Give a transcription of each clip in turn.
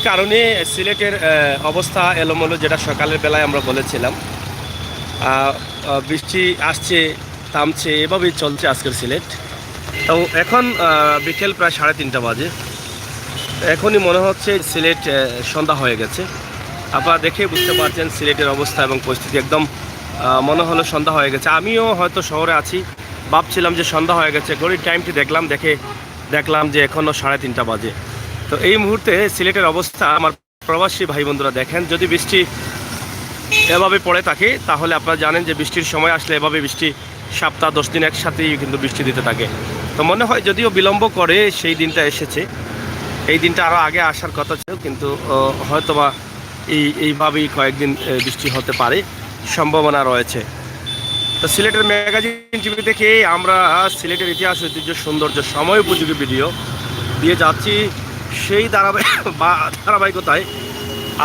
কারণে সিলেটের অবস্থা এলোমেলো, যেটা সকালের বেলায় আমরা বলেছিলাম। বৃষ্টি আসছে, থামছে, এভাবেই চলছে আজকের সিলেট। তো এখন বিকেল প্রায় 3:30 বাজে। এখনই মনে হচ্ছে সিলেট সন্ধ্যা হয়ে গেছে। আপনারা দেখে বুঝতে পারছেন সিলেটের অবস্থা এবং পরিস্থিতি একদম মনে হলো সন্ধ্যা হয়ে গেছে। আমিও হয়তো শহরে আছি, ভাবছিলাম যে সন্ধ্যা হয়ে গেছে। ঘড়ির টাইমটি দেখলাম যে এখনও 3:30 বাজে। তো এই মুহূর্তে সিলেটের অবস্থা আমার প্রবাসী ভাই বন্ধুরা দেখেন, যদি বৃষ্টি এভাবে পড়ে থাকে তাহলে আপনারা জানেন যে বৃষ্টির সময় আসলে এভাবে বৃষ্টি সপ্তাহ 10 দিন একসাথেই কিন্তু বৃষ্টি দিতে থাকে। তো মনে হয় যদিও বিলম্ব করে সেই দিনটা এসেছে, এই দিনটা আরও আগে আসার কথা ছিল, কিন্তু হয়তোবা এইভাবেই কয়েকদিন বৃষ্টি হতে পারে, সম্ভাবনা রয়েছে। তো সিলেটের ম্যাগাজিন টিভি থেকে আমরা সিলেটের ইতিহাস, ঐতিহ্য, সৌন্দর্য, সময় উপযোগী ভিডিও দিয়ে যাচ্ছি। সেই ধারাবাহিকতায়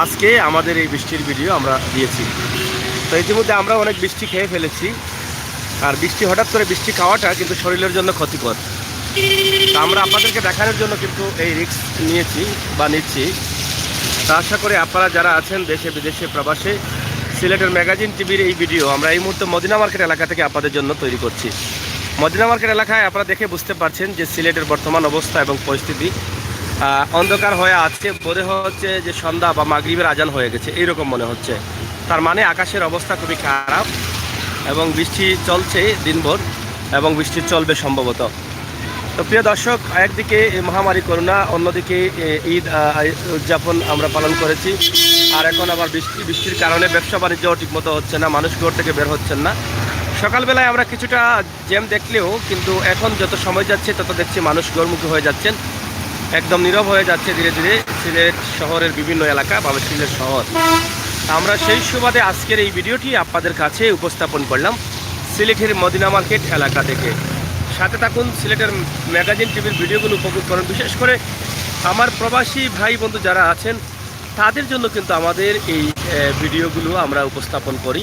আজকে আমাদের এই বৃষ্টির ভিডিও আমরা দিয়েছি। তো ইতিমধ্যে আমরা অনেক বৃষ্টি খেয়ে ফেলেছি, আর হঠাৎ করে বৃষ্টি খাওয়াটা কিন্তু শরীরের জন্য ক্ষতিকর। তা আমরা আপনাদেরকে দেখানোর জন্য কিন্তু এই রিস্ক নিচ্ছি। তা আশা করি আপনারা যারা আছেন দেশে বিদেশে প্রবাসে, সিলেটের ম্যাগাজিন টিভির এই ভিডিও আমরা এই মুহূর্তে মদিনা মার্কেট এলাকা থেকে আপনাদের জন্য তৈরি করছি। মদিনা মার্কেট এলাকায় আপনারা দেখে বুঝতে পারছেন যে সিলেটের বর্তমান অবস্থা এবং পরিস্থিতি। অন্ধকার হয়ে আছে, মনে হচ্ছে যে সন্ধ্যা বা মাগরিবের আজান হয়ে গেছে, এইরকম মনে হচ্ছে। তার মানে আকাশের অবস্থা খুবই খারাপ এবং বৃষ্টি চলছে দিনভর এবং বৃষ্টি চলবে সম্ভবত। তো প্রিয় দর্শক, একদিকে মহামারী করোনা, অন্যদিকে ঈদ উদযাপন আমরা পালন করেছি, আর এখন আবার বৃষ্টির কারণে ব্যবসা বাণিজ্য ঠিকমতো হচ্ছে না, মানুষ ঘর থেকে বের হচ্ছেন না। সকালবেলায় আমরা কিছুটা জ্যাম দেখলেও কিন্তু এখন যত সময় যাচ্ছে তত দেখছি মানুষ ঘরমুখী হয়ে যাচ্ছেন, একদম নীরব হয়ে যাচ্ছে ধীরে ধীরে সিলেট শহরের বিভিন্ন এলাকা বা সিলেট শহর। আমরা সেই সুবাদে আজকের এই ভিডিওটি আপনাদের কাছে উপস্থাপন করলাম সিলেটের মদিনা মার্কেট এলাকা থেকে। সাথে থাকুন, সিলেটের ম্যাগাজিন টিভির ভিডিওগুলো উপভোগ করুন। বিশেষ করে আমার প্রবাসী ভাই বন্ধু যারা আছেন তাদের জন্য কিন্তু আমাদের এই ভিডিওগুলো আমরা উপস্থাপন করি,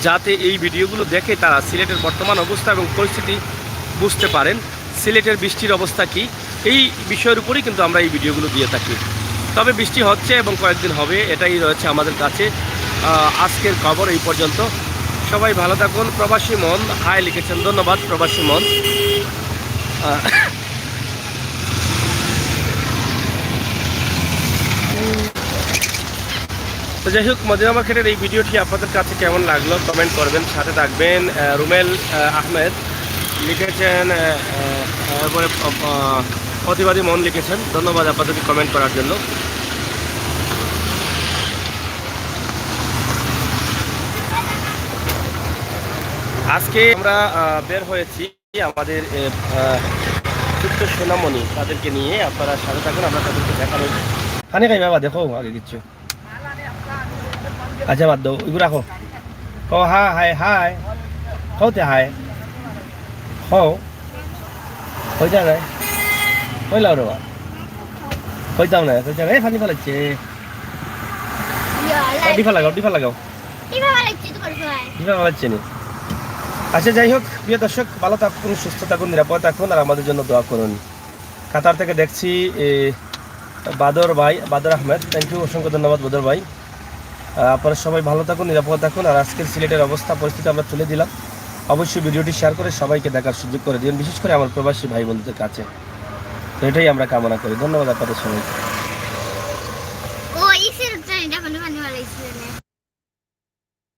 যাতে এই ভিডিওগুলো দেখে তারা সিলেটের বর্তমান অবস্থা এবং পরিস্থিতি বুঝতে পারেন। সিলেটের বৃষ্টির অবস্থা কি, এই বিষয়ের উপরেই কিন্তু আমরা এই ভিডিওগুলো দিয়ে থাকি। তবে বৃষ্টি হচ্ছে এবং কয়েকদিন হবে, এটাই রয়েছে আমাদের কাছে। আজকের খবর এই পর্যন্ত। সবাই ভালো থাকুন। প্রবাসী মন হাই লিখেছেন, ধন্যবাদ প্রবাসী মন। তো যাই হোক, মদিনা মার্কেটের এই ভিডিওটি আপনাদের কাছে কেমন লাগলো কমেন্ট করবেন, সাথে থাকবেন। রুমেল আহমেদ লিখেছেন, এরপরে প্রতিবাদী মন লিখেছেন, ধন্যবাদ আপনাদেরকে কমেন্ট করার জন্য। আজকে আমরা বের হয়েছি আমাদের ছোট্ট সোনামণি তাদেরকে নিয়ে, আপনারা সাথে থাকুন, আমরা তাদেরকে দেখানো। খানি খাই বাবা, দেখো আগে কিচ্ছু। আচ্ছা বাদ দাও, এগুলো রাখো। কও হাই হাই, কওতে হাই, কও কইতা নাই, কইলাও রে বা, কইতাম না, কইতা এই ফানি ফেলাচ্ছে, ডিফা লাগাও ডিফা ফেলাচ্ছে নি। আচ্ছা যাই হোক, প্রিয় দর্শক, ভালো থাকুন, সুস্থ থাকুন, নিরাপদ থাকুন, আর আমাদের জন্য দোয়া করুন। কাতার থেকে দেখছি বাদর আহমেদ, থ্যাংক ইউ, অসংখ্য ধন্যবাদ বাদর ভাই। আপনারা সবাই ভালো থাকুন, নিরাপদ থাকুন। আর আজকের সিলেটের অবস্থা পরিস্থিতি আমরা তুলে দিলাম। অবশ্যই ভিডিওটি শেয়ার করে সবাইকে দেখার সুযোগ করে দিন, বিশেষ করে আমার প্রবাসী ভাই বন্ধুদের কাছে। তো এটাই আমরা কামনা করি। ধন্যবাদ আপনাদের সবাইকে।